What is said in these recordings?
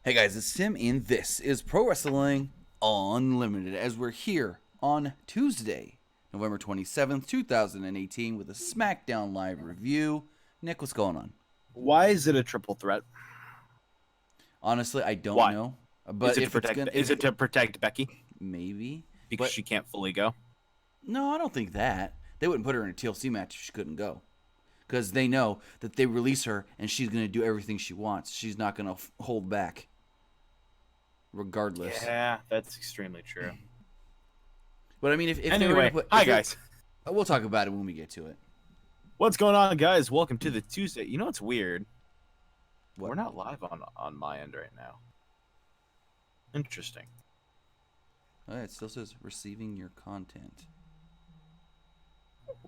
Hey guys, it's Tim, and this is Pro Wrestling Unlimited as we're here on Tuesday, November 27th, 2018, with a Smackdown live review. Nick, what's going on? Why is it a triple threat? Honestly, I don't Why? know. Is But it to if it's protect? gonna, Is it to protect Becky maybe. because But she can't fully go? no, I don't think that. They wouldn't put her in a TLC match if she couldn't go. Because they know that they release her and she's going to do everything she wants. She's not going to hold back, regardless. Yeah, that's extremely true. But I mean, if they were going to Anyway, put. hi guys. We'll talk about it when we get to it. What's going on, guys? Welcome to the Tuesday. You know what's weird? What? We're not live on my end right now. Interesting. Oh, it still says receiving your content.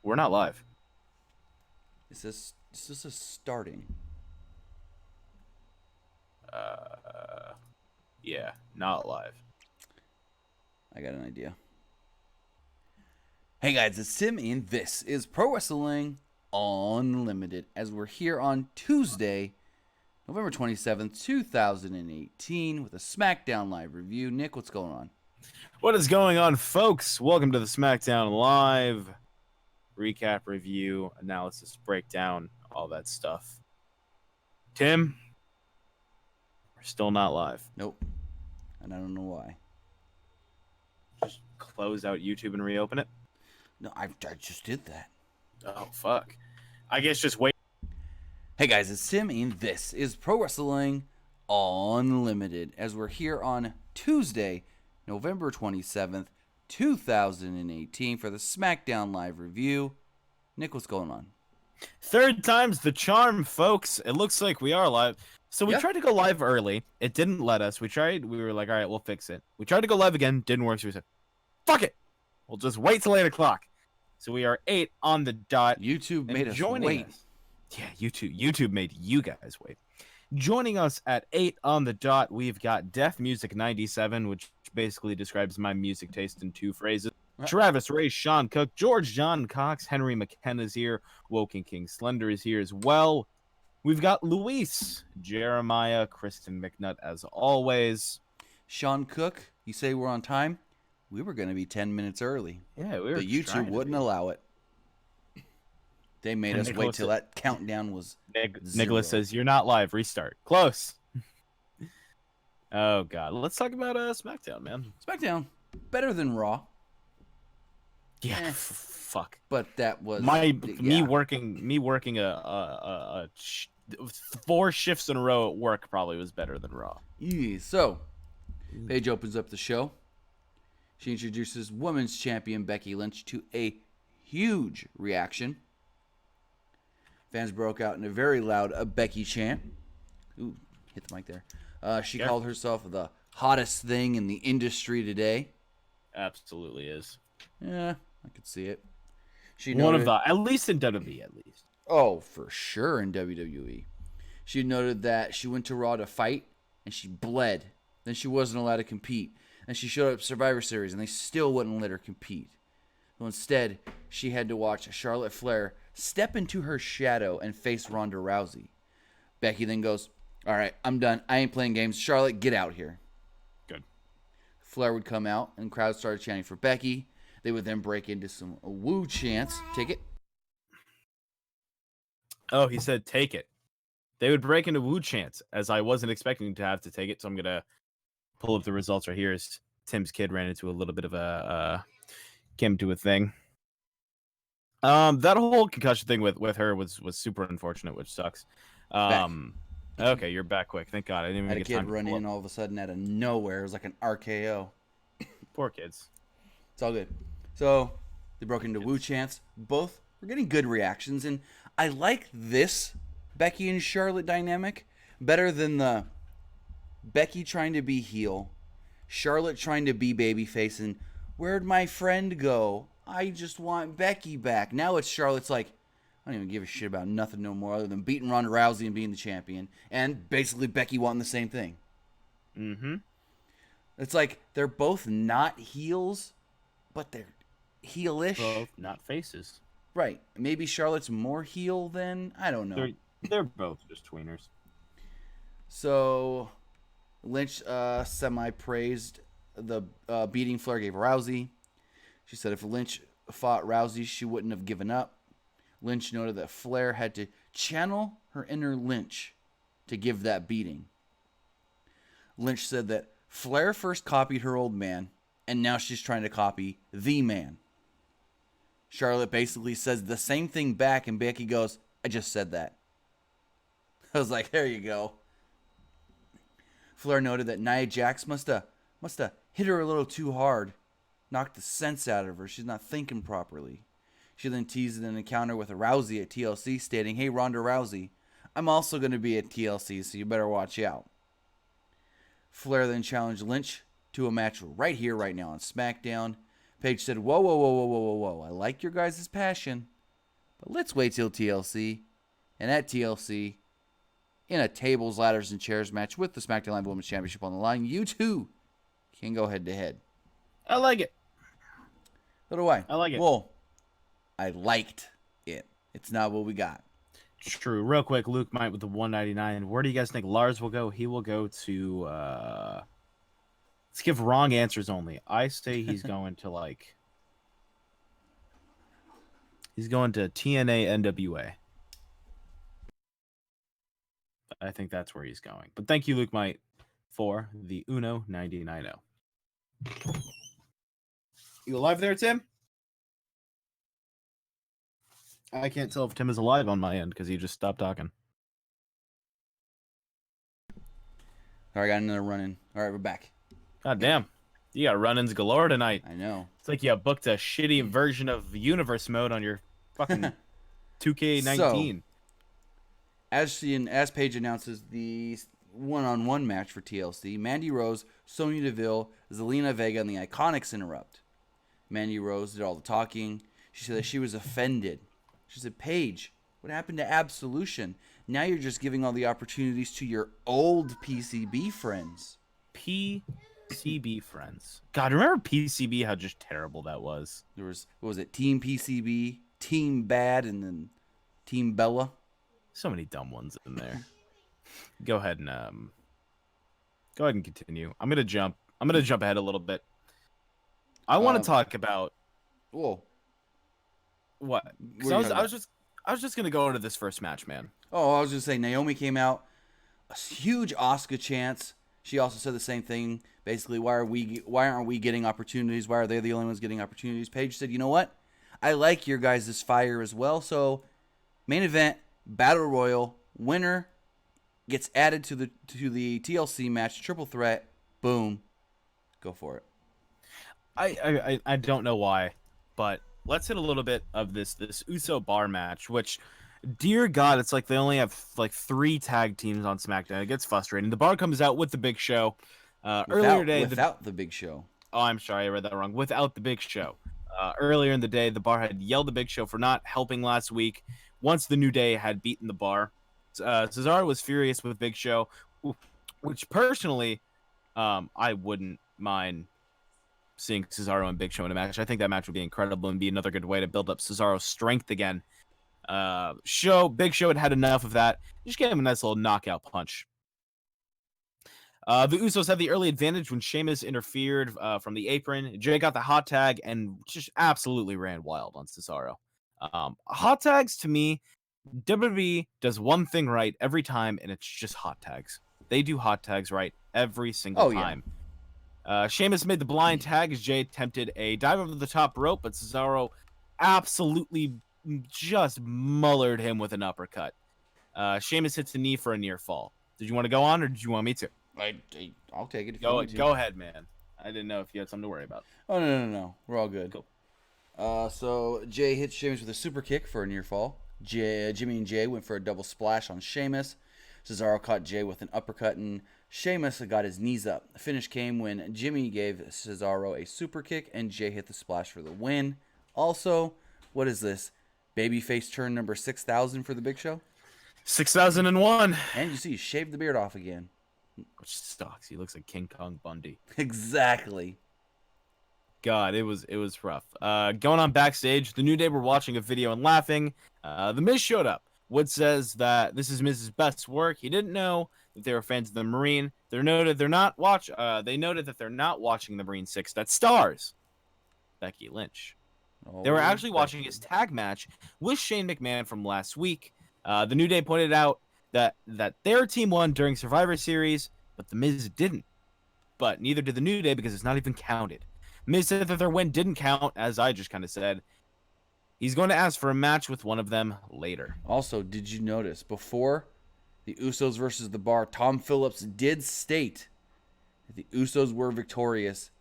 We're not live. It still says starting. Yeah, not live. I got an idea. Hey guys, it's Tim, and this is Pro Wrestling Unlimited as we're here on Tuesday, November 27th, 2018, with a Smackdown live review. Nick, what's going on? What is going on, folks? Welcome to the Smackdown Live recap, review, analysis, breakdown, all that stuff. Tim, we're still not live. Nope. And I don't know why. Just close out YouTube and reopen it. No, I just did that. Oh, fuck. I guess just wait. Hey guys, it's Tim, and this is Pro Wrestling Unlimited as we're here on Tuesday, November 27th, 2018, for the SmackDown Live review. Nick, what's going on? Third time's the charm, folks. It looks like we are live. So we Yeah. tried to go live early. It didn't let us. We were like, all right, we'll fix it. We tried to go live again. Didn't work. So we said, fuck it. We'll just wait till 8 o'clock. So we are 8 on the dot. YouTube made us joining wait. us- Yeah, YouTube made you guys wait. Joining us at 8 on the dot, we've got Death Music 97, which basically describes my music taste in 2 phrases. Travis Ray, Sean Cook, George John Cox, Henry McKenna's here, Woken King Slender is here as well. We've got Luis, Jeremiah, Kristen McNutt as always. Sean Cook, you say we're on time? We were going to be 10 minutes early. Yeah, we were. But YouTube wouldn't allow it. They made us wait till that countdown was Nicholas says, you're not live. Restart. Close. Oh, God. Let's talk about SmackDown, man. SmackDown, better than Raw. Yeah, fuck. But that was me working 4 shifts in a row at work probably was better than Raw. Yeah, so Paige opens up the show. She introduces Women's Champion Becky Lynch to a huge reaction. Fans broke out in a very loud Becky chant. Ooh, hit the mic there. She called herself the hottest thing in the industry today. Absolutely is. Yeah, I could see it. At least in WWE, at least. Oh, for sure in WWE. She noted that she went to Raw to fight, and she bled. Then she wasn't allowed to compete. And she showed up Survivor Series, and they still wouldn't let her compete. So instead, she had to watch Charlotte Flair step into her shadow and face Ronda Rousey. Becky then goes, all right, I'm done. I ain't playing games. Charlotte, get out here. Good. Flair would come out, and crowds started chanting for Becky. They would then break into some woo chants. Take it. Oh, he said take it. They would break into woo chants, as I wasn't expecting to have to take it, so I'm going to pull up the results right here as Tim's kid ran into a little bit of came to a thing. That whole concussion thing with her was super unfortunate, which sucks. Okay, you're back quick. Thank God. I didn't even Had a get kid time to run pull in up. all of a sudden out of nowhere. It was like an RKO. Poor kids. It's all good. So they broke into woo chants. Both were getting good reactions, and I like this Becky and Charlotte dynamic better than the Becky trying to be heel, Charlotte trying to be babyface, and where'd my friend go? I just want Becky back. Now it's Charlotte's like, I don't even give a shit about nothing no more other than beating Ronda Rousey and being the champion, and basically Becky wanting the same thing. Mm-hmm. It's like they're both not heels, but they're heelish. Both not faces. Right. Maybe Charlotte's more heel than, I don't know. They're both just tweeners. So Lynch semi-praised the beating Flair gave Rousey. She said if Lynch fought Rousey, she wouldn't have given up. Lynch noted that Flair had to channel her inner Lynch to give that beating. Lynch said that Flair first copied her old man, and now she's trying to copy the man. Charlotte basically says the same thing back, and Becky goes, I just said that. I was like, there you go. Flair noted that Nia Jax must have hit her a little too hard, knocked the sense out of her. She's not thinking properly. She then teased an encounter with Rousey at TLC, stating, hey, Ronda Rousey, I'm also going to be at TLC, so you better watch out. Flair then challenged Lynch to a match right here, right now on SmackDown. Paige said, whoa, whoa, whoa, whoa, whoa, whoa, whoa. I like your guys' passion, but let's wait till TLC. And at TLC, in a tables, ladders, and chairs match with the SmackDown Live Women's Championship on the line, you two can go head to head. I like it. So do I. I like it. Well, I liked it. It's not what we got. True. Real quick, Luke might with the 199. Where do you guys think Lars will go? He will go to let's give wrong answers only. I say he's going to he's going to TNA NWA. I think that's where he's going. But thank you, Luke Might, for the Uno 990. You alive there, Tim? I can't tell if Tim is alive on my end because he just stopped talking. All right, got another run in. All right, we're back. God damn. You got run-ins galore tonight. I know. It's like you booked a shitty version of Universe mode on your fucking 2K19. So, as Paige announces the one-on-one match for TLC, Mandy Rose, Sonya Deville, Zelina Vega, and the Iconics interrupt. Mandy Rose did all the talking. She said that she was offended. She said, Paige, what happened to Absolution? Now you're just giving all the opportunities to your old PCB friends. PCB friends. God, remember PCB, how just terrible that was? There was, what was it, Team PCB, Team Bad, and then Team Bella. So many dumb ones in there. Go ahead and continue. I'm gonna jump ahead a little bit. I want to talk about Whoa. what? I was just gonna go into this first match, man. Oh, I was just saying, Naomi came out, a huge Asuka chance. She also said the same thing. Basically, why aren't we getting opportunities? Why are they the only ones getting opportunities? Paige said, you know what? I like your guys' fire as well. So, main event, Battle Royal, winner gets added to the TLC match, triple threat. Boom. Go for it. I don't know why, but let's hit a little bit of this Uso bar match, which, dear God, it's like they only have like 3 tag teams on SmackDown. It gets frustrating. The Bar comes out with the Big Show. Earlier today, without the Big Show. Oh, I'm sorry, I read that wrong. Without the Big Show. Earlier in the day, the Bar had yelled the Big Show for not helping last week. Once the New Day had beaten the Bar, Cesaro was furious with Big Show, which personally, I wouldn't mind seeing Cesaro and Big Show in a match. I think that match would be incredible and be another good way to build up Cesaro's strength again. Big Show had enough of that. Just gave him a nice little knockout punch. The Usos had the early advantage when Sheamus interfered from the apron. Jay got the hot tag and just absolutely ran wild on Cesaro. Hot tags, to me, WWE does one thing right every time, and it's just hot tags. They do hot tags right every single time. Sheamus made the blind tag as Jay attempted a dive over the top rope, but Cesaro absolutely just mullered him with an uppercut. Sheamus hits the knee for a near fall. Did you want to go on, or did you want me to? I'll take it. If Go you go ahead, man. I didn't know if you had something to worry about. Oh, no. We're all good. Cool. So Jay hits Sheamus with a super kick for a near fall. Jimmy and Jay went for a double splash on Sheamus. Cesaro caught Jay with an uppercut, and Sheamus got his knees up. The finish came when Jimmy gave Cesaro a super kick, and Jay hit the splash for the win. Also, what is this? Babyface turn number 6,000 for the Big Show? 6,001. And you see, he shaved the beard off again. Which sucks. He looks like King Kong Bundy. Exactly. God, it was rough. Going on backstage, the New Day were watching a video and laughing. The Miz showed up. Wood says that this is Miz's best work. He didn't know that they were fans of the Marine. They noted that they're not watching the Marine 6 that stars Becky Lynch. They were actually watching his tag match with Shane McMahon from last week. The New Day pointed out that their team won during Survivor Series, but the Miz didn't. But neither did the New Day because it's not even counted. Miz said that their win didn't count, as I just kind of said. He's going to ask for a match with one of them later. Also, did you notice before the Usos versus the Bar, Tom Phillips did state that the Usos were victorious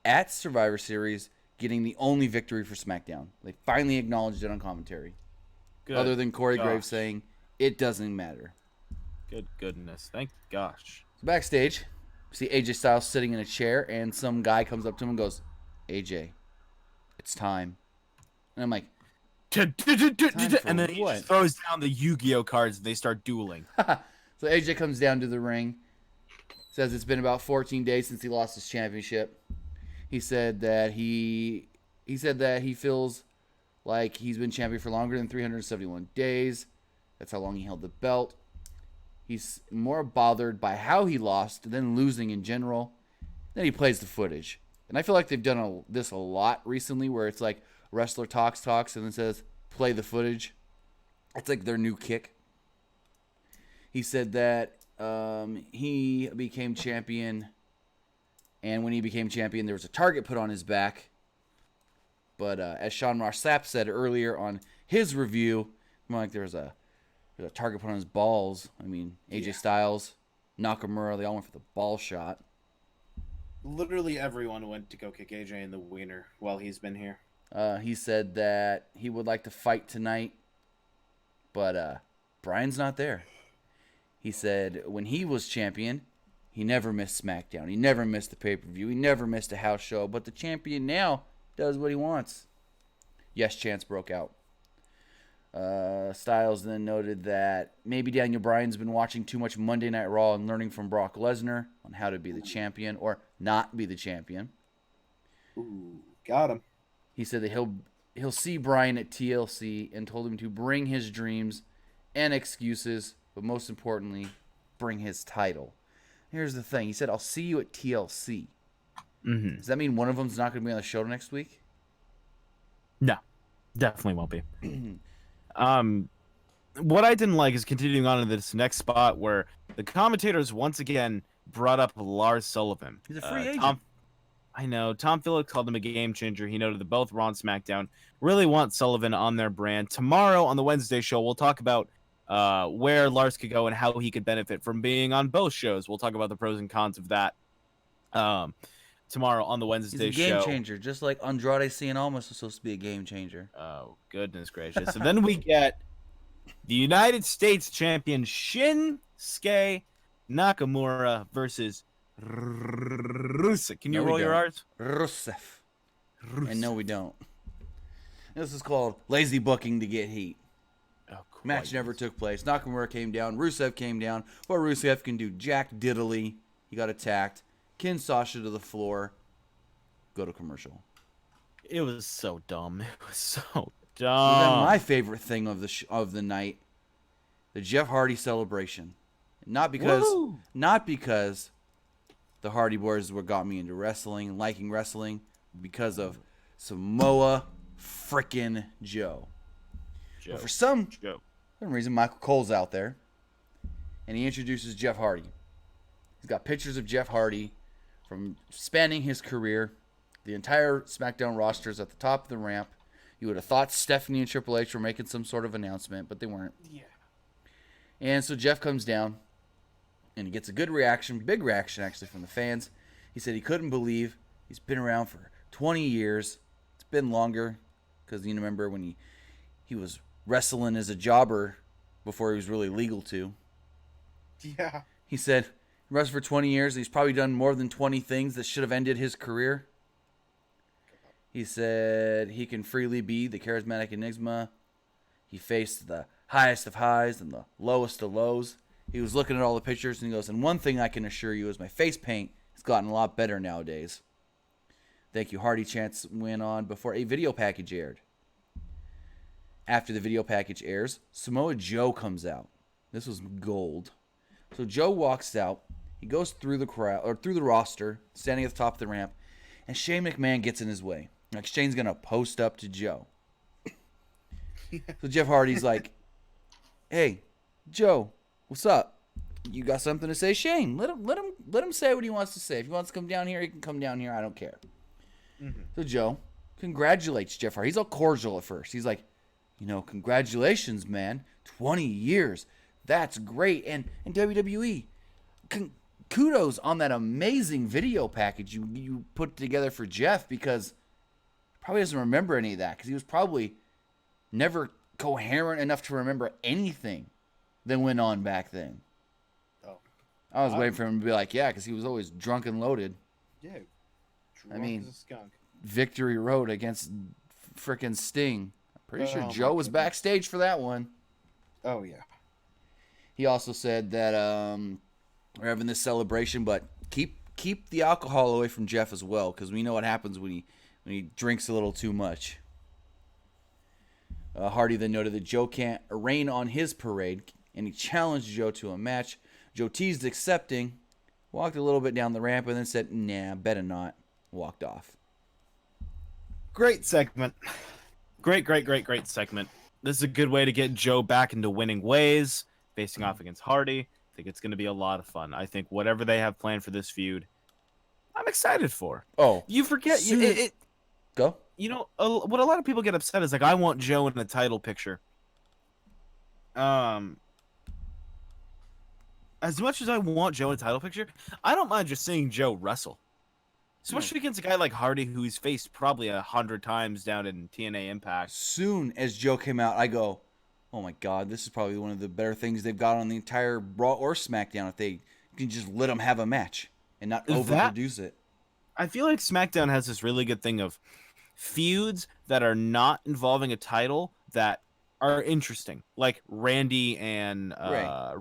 at Survivor Series, getting the only victory for SmackDown. They finally acknowledged it on commentary. Good other than Corey gosh. Graves saying it doesn't matter. Good goodness. Thank gosh. So backstage, we see AJ Styles sitting in a chair, and some guy comes up to him and goes, "AJ, it's time." And I'm like, and then he just throws down the Yu-Gi-Oh cards and they start dueling. So AJ comes down to the ring, says it's been about 14 days since he lost his championship. He said that he feels like he's been champion for longer than 371 days. That's how long he held the belt. He's more bothered by how he lost than losing in general. Then he plays the footage. And I feel like they've done this a lot recently, where it's like wrestler talks, and then says, play the footage. It's like their new kick. He said that he became champion, and when he became champion, there was a target put on his back. But as Sean Ross Sapp said earlier on his review, more like there's a target put on his balls. I mean, AJ Styles, Nakamura, they all went for the ball shot. Literally everyone went to go kick AJ in the wiener while he's been here. He said that he would like to fight tonight, but Bryan's not there. He said when he was champion, he never missed SmackDown. He never missed the pay-per-view. He never missed a house show. But the champion now does what he wants. Yes chants broke out. Styles then noted that maybe Daniel Bryan's been watching too much Monday Night Raw and learning from Brock Lesnar on how to be the champion or not be the champion. Ooh, got him. He said that he'll see Bryan at TLC and told him to bring his dreams and excuses, but most importantly, bring his title. Here's the thing. He said, I'll see you at TLC. Mm-hmm. Does that mean one of them's not going to be on the show next week? No, definitely won't be. What I didn't like is continuing on in this next spot where the commentators once again brought up Lars Sullivan. He's a free agent. I know. Tom Phillips called him a game changer. He noted that both Raw and SmackDown really want Sullivan on their brand. Tomorrow on the Wednesday show, we'll talk about where Lars could go and how he could benefit from being on both shows. We'll talk about the pros and cons of that tomorrow on the Wednesday show. He's a game changer, just like Andrade Cien Almas was supposed to be a game changer. Oh, goodness gracious. And then we get the United States champion Shinsuke Nakamura versus Rusev. Can you roll your R's? Rusev. And no, we don't. This is called lazy booking to get heat. Oh, match never took place. Nakamura came down. Rusev came down. What Rusev can do? Jack Diddley. He got attacked. Ken Sasha to the floor. Go to commercial. It was so dumb. It was so And dumb. then my favorite thing of the night, the Jeff Hardy celebration. Not because the Hardy Boys were got me into wrestling and liking wrestling, because of Samoa frickin' Joe. But for some reason, Michael Cole's out there, and he introduces Jeff Hardy. He's got pictures of Jeff Hardy from spanning his career. The entire SmackDown roster is at the top of the ramp. You would have thought Stephanie and Triple H were making some sort of announcement, but they weren't. Yeah. And so Jeff comes down, and he gets a good reaction, big reaction actually from the fans. He said he couldn't believe he's been around for 20 years. It's been longer, because you remember when he was wrestling as a jobber before he was really legal to. Yeah. He said he wrestled for 20 years. He's probably done more than 20 things that should have ended his career. He said he can freely be the charismatic enigma. He faced the highest of highs and the lowest of lows. He was looking at all the pictures, and he goes, and one thing I can assure you is my face paint has gotten a lot better nowadays. Thank you. Hardy chants went on before a video package aired. After the video package airs, Samoa Joe comes out. This was gold. So Joe walks out. He goes through the crowd or through the roster, standing at the top of the ramp, and Shane McMahon gets in his way. Like Shane's gonna post up to Joe. So Jeff Hardy's like, "Hey, Joe, what's up? You got something to say, Shane? Let him say what he wants to say. If he wants to come down here, he can come down here. I don't care." So Joe congratulates Jeff Hardy. He's all cordial at first. He's like, congratulations, man. 20 years. That's great. And WWE, kudos on that amazing video package you put together for Jeff, because he probably doesn't remember any of that because he was probably never coherent enough to remember anything that went on back then. Oh. I was waiting for him to be like, yeah, because he was always drunk and loaded. Yeah. I mean, as a skunk. Victory Road against frickin' Sting. I'm pretty sure Joe was backstage for that one. Oh, yeah. He also said that we're having this celebration, but keep the alcohol away from Jeff as well, because we know what happens when he drinks a little too much. Hardy then noted that Joe can't rain on his parade, and he challenged Joe to a match. Joe teased accepting, walked a little bit down the ramp, and then said, "Nah, better not." Walked off. Great segment. Great segment. This is a good way to get Joe back into winning ways, facing off against Hardy. I think it's going to be a lot of fun. I think whatever they have planned for this feud, I'm excited for. Oh, you forget Go. What a lot of people get upset is like, I want Joe in the title picture. As much as I want Joe in the title picture, I don't mind just seeing Joe wrestle. Especially against a guy like Hardy, who he's faced probably 100 times down in TNA Impact. Soon as Joe came out, I go, oh my God, this is probably one of the better things they've got on the entire Raw or SmackDown, if they can just let him have a match and not overproduce it. I feel like SmackDown has this really good thing of feuds that are not involving a title that are interesting, like Randy and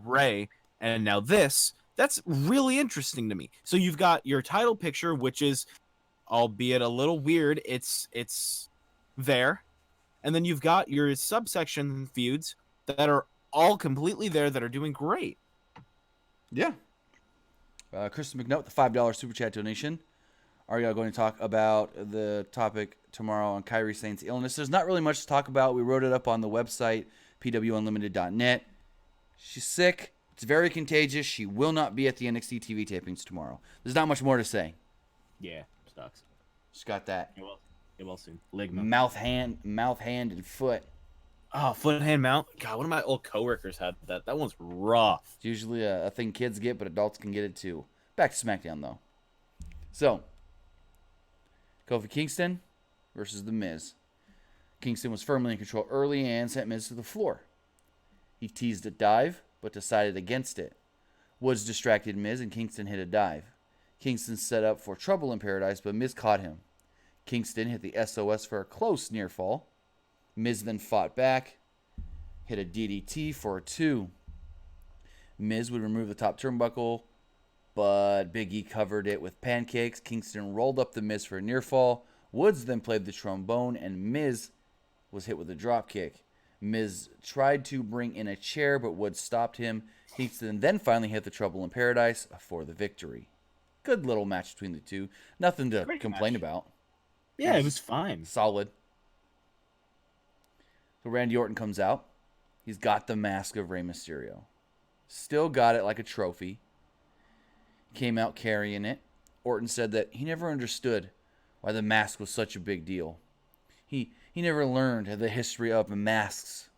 Ray, and now this. That's really interesting to me. So you've got your title picture, which is, albeit a little weird, it's there. And then you've got your subsection feuds that are all completely there, that are doing great. Yeah. Kristen McNutt with the $5 Super Chat donation. Are y'all going to talk about the topic tomorrow on Kairi Sane's illness? There's not really much to talk about. We wrote it up on the website, PWUnlimited.net. She's sick. It's very contagious. She will not be at the NXT TV tapings tomorrow. There's not much more to say. Yeah, sucks. She's got that. Get well soon. Ligma. Mouth, hand, and foot. Oh, foot, hand, mouth. God, one of my old coworkers had that. That one's rough. It's usually a thing kids get, but adults can get it too. Back to SmackDown, though. So, Kofi Kingston versus The Miz. Kingston was firmly in control early and sent Miz to the floor. He teased a dive, but decided against it. Woods distracted Miz, and Kingston hit a dive. Kingston set up for trouble in paradise, but Miz caught him. Kingston hit the SOS for a close near fall. Miz then fought back, hit a DDT for a 2. Miz would remove the top turnbuckle, but Big E covered it with pancakes. Kingston rolled up the Miz for a near fall. Woods then played the trombone, and Miz was hit with a drop kick. Miz tried to bring in a chair, but Woods stopped him. Kingston then finally hit the Trouble in Paradise for the victory. Good little match between the two. Nothing to complain about. Yeah, it was fine. Solid. So Randy Orton comes out. He's got the mask of Rey Mysterio. Still got it like a trophy. Came out carrying it. Orton said that he never understood why the mask was such a big deal. He never learned the history of masks.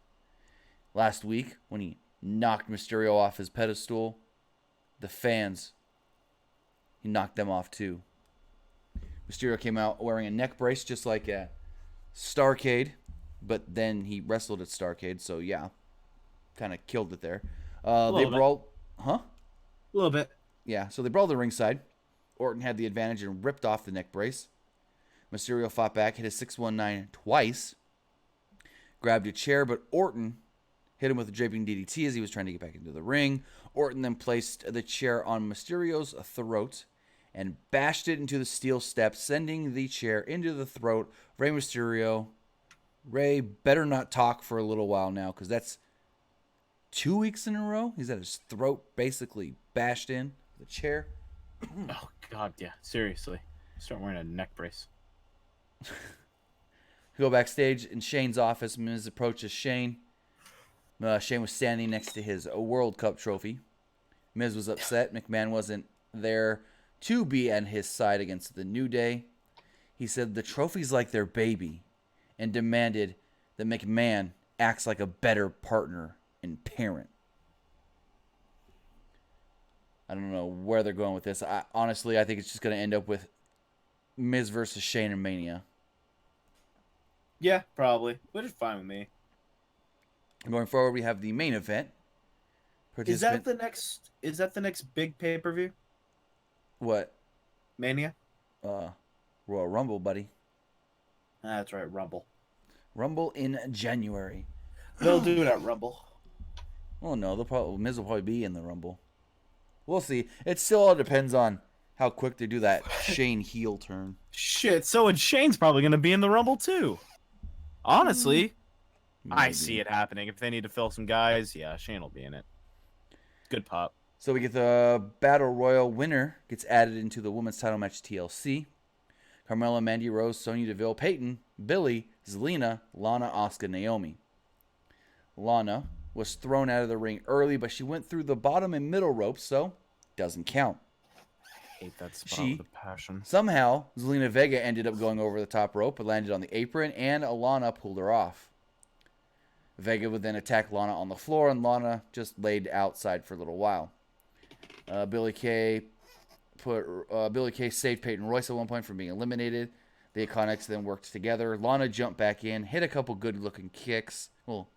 Last week, when he knocked Mysterio off his pedestal, the fans, he knocked them off too. Mysterio came out wearing a neck brace just like at Starrcade, but then he wrestled at Starrcade, so yeah, kind of killed it there. They brawled, A little bit. Yeah, so they brawled the ringside. Orton had the advantage and ripped off the neck brace. Mysterio fought back, hit a 619 twice, grabbed a chair, but Orton hit him with a draping DDT as he was trying to get back into the ring. Orton then placed the chair on Mysterio's throat and bashed it into the steel steps, sending the chair into the throat of Rey Mysterio. Rey better not talk for a little while now, because that's 2 weeks in a row. He's had his throat basically bashed in the chair. Oh God, yeah. Seriously, start wearing a neck brace. Go backstage in Shane's office. Miz approaches Shane. Shane was standing next to his World Cup trophy. Miz was upset. McMahon wasn't there to be on his side against the New Day. He said the trophy's like their baby and demanded that McMahon acts like a better partner and parent. I don't know where they're going with this. Honestly, I think it's just going to end up with Miz versus Shane in Mania. Yeah, probably. Which is fine with me. Going forward, we have the main event. Is that the next? Is that the next big pay-per-view? What? Mania. Royal Rumble, buddy. That's right, Rumble. Rumble in January. They'll do it at Rumble. Oh no, Miz will probably be in the Rumble. We'll see. It still all depends on how quick they do that Shane heel turn. Shit. So and Shane's probably gonna be in the Rumble too. Honestly, I see it happening. If they need to fill some guys, yeah, Shane will be in it. Good pop. So we get the Battle Royal winner gets added into the women's title match TLC. Carmella, Mandy Rose, Sonya Deville, Peyton, Billy, Zelina, Lana, Asuka, Naomi. Lana was thrown out of the ring early, but she went through the bottom and middle ropes, so doesn't count. I hate that spot with a passion. Somehow, Zelina Vega ended up going over the top rope, but landed on the apron, and Lana pulled her off. Vega would then attack Lana on the floor, and Lana just laid outside for a little while. Billy Kay saved Peyton Royce at one point from being eliminated. The Iconics then worked together. Lana jumped back in, hit a couple good-looking kicks. Well,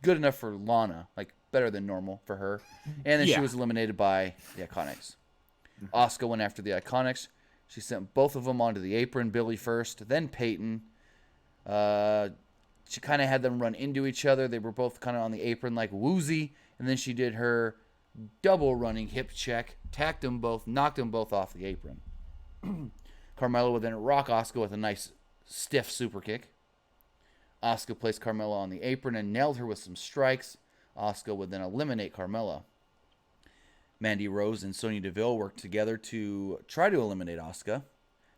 good enough for Lana, like better than normal for her. And then she was eliminated by the Iconics. Asuka went after the Iconics. She sent both of them onto the apron, Billy first, then Peyton. She kind of had them run into each other. They were both kind of on the apron like woozy. And then she did her double running hip check, tacked them both, knocked them both off the apron. Carmella would then rock Asuka with a nice stiff super kick. Asuka placed Carmella on the apron and nailed her with some strikes. Asuka would then eliminate Carmella. Mandy Rose and Sonya Deville worked together to try to eliminate Asuka.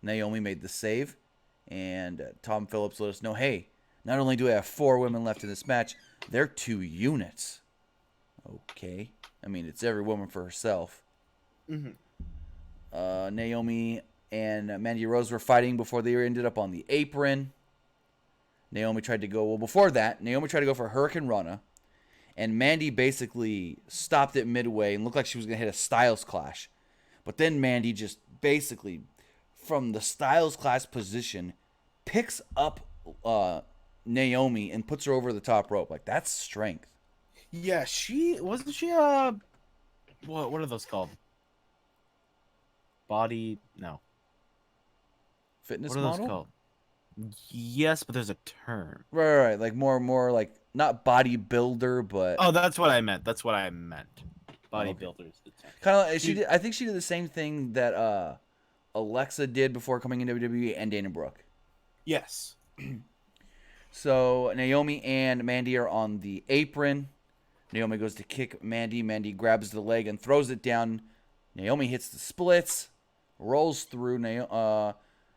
Naomi made the save, and Tom Phillips let us know, hey, not only do I have 4 women left in this match, they're 2 units. Okay. I mean, it's every woman for herself. Naomi and Mandy Rose were fighting before they ended up on the apron. Naomi tried to go for Hurricane Rana, and Mandy basically stopped it midway and looked like she was going to hit a Styles Clash. But then Mandy just basically, from the Styles Clash position, picks up Naomi and puts her over the top rope. Like, that's strength. Yeah, wasn't she what are those called? No. Fitness what are model? those called? Yes, but there's a term. Right. Like more like not bodybuilder, but oh, that's what I meant. Bodybuilders. Kind of. I think she did the same thing that Alexa did before coming in WWE and Dana Brooke. Yes. So Naomi and Mandy are on the apron. Naomi goes to kick Mandy. Mandy grabs the leg and throws it down. Naomi hits the splits, rolls through.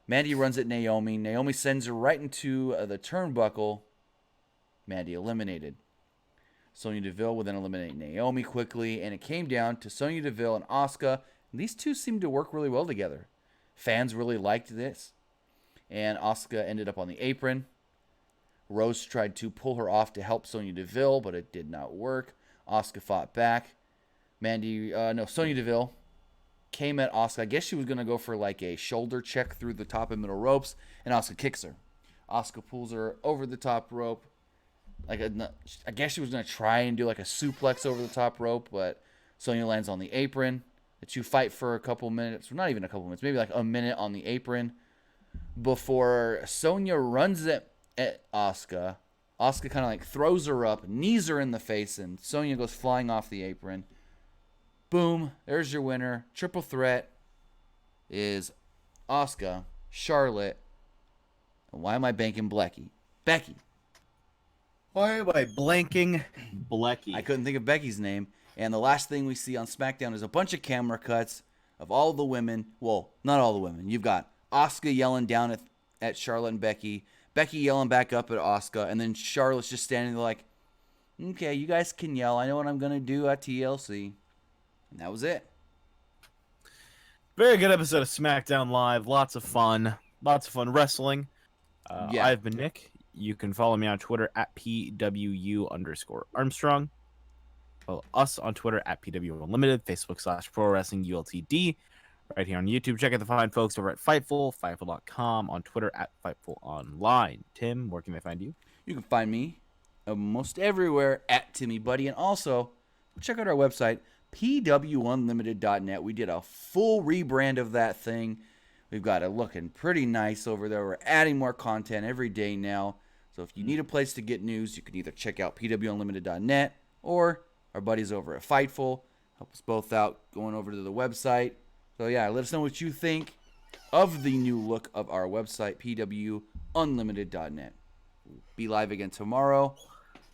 Mandy runs at Naomi. Naomi sends her right into the turnbuckle. Mandy eliminated. Sonya Deville will then eliminate Naomi quickly, and it came down to Sonya Deville and Asuka. And these two seemed to work really well together. Fans really liked this. And Asuka ended up on the apron. Rose tried to pull her off to help Sonya Deville, but it did not work. Asuka fought back. Sonya Deville came at Asuka. I guess she was going to go for like a shoulder check through the top and middle ropes, and Asuka kicks her. Asuka pulls her over the top rope. I guess she was going to try and do like a suplex over the top rope, but Sonya lands on the apron. The two fight for a couple minutes. Well, not even a couple minutes. Maybe like a minute on the apron before Sonya runs at Asuka. Asuka kind of like throws her up, knees her in the face, and Sonya goes flying off the apron. Boom, there's your winner. Triple threat is Asuka, Charlotte, and why am I banking Becky? Why am I blanking? Blecky. I couldn't think of Becky's name. And the last thing we see on SmackDown is a bunch of camera cuts of all the women. Well, not all the women. You've got Asuka yelling down at Charlotte and Becky, Becky yelling back up at Asuka, and then Charlotte's just standing there like, okay, you guys can yell. I know what I'm going to do at TLC. And that was it. Very good episode of SmackDown Live. Lots of fun wrestling. Yeah. I've been Nick. You can follow me on Twitter at PWU_Armstrong. Follow us on Twitter at PWUnlimited, Facebook/ProWrestlingULTD. Right here on YouTube. Check out the fine folks over at Fightful, Fightful.com, on Twitter at FightfulOnline. Tim, where can they find you? You can find me almost everywhere at TimmyBuddy. And also, check out our website, PWUnlimited.net. We did a full rebrand of that thing. We've got it looking pretty nice over there. We're adding more content every day now. So if you need a place to get news, you can either check out PWUnlimited.net or our buddies over at Fightful. Help us both out going over to the website. So yeah, let us know what you think of the new look of our website, PWUnlimited.net. We'll be live again tomorrow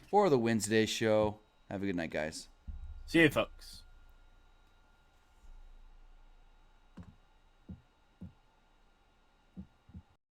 for the Wednesday show. Have a good night, guys. See you, folks.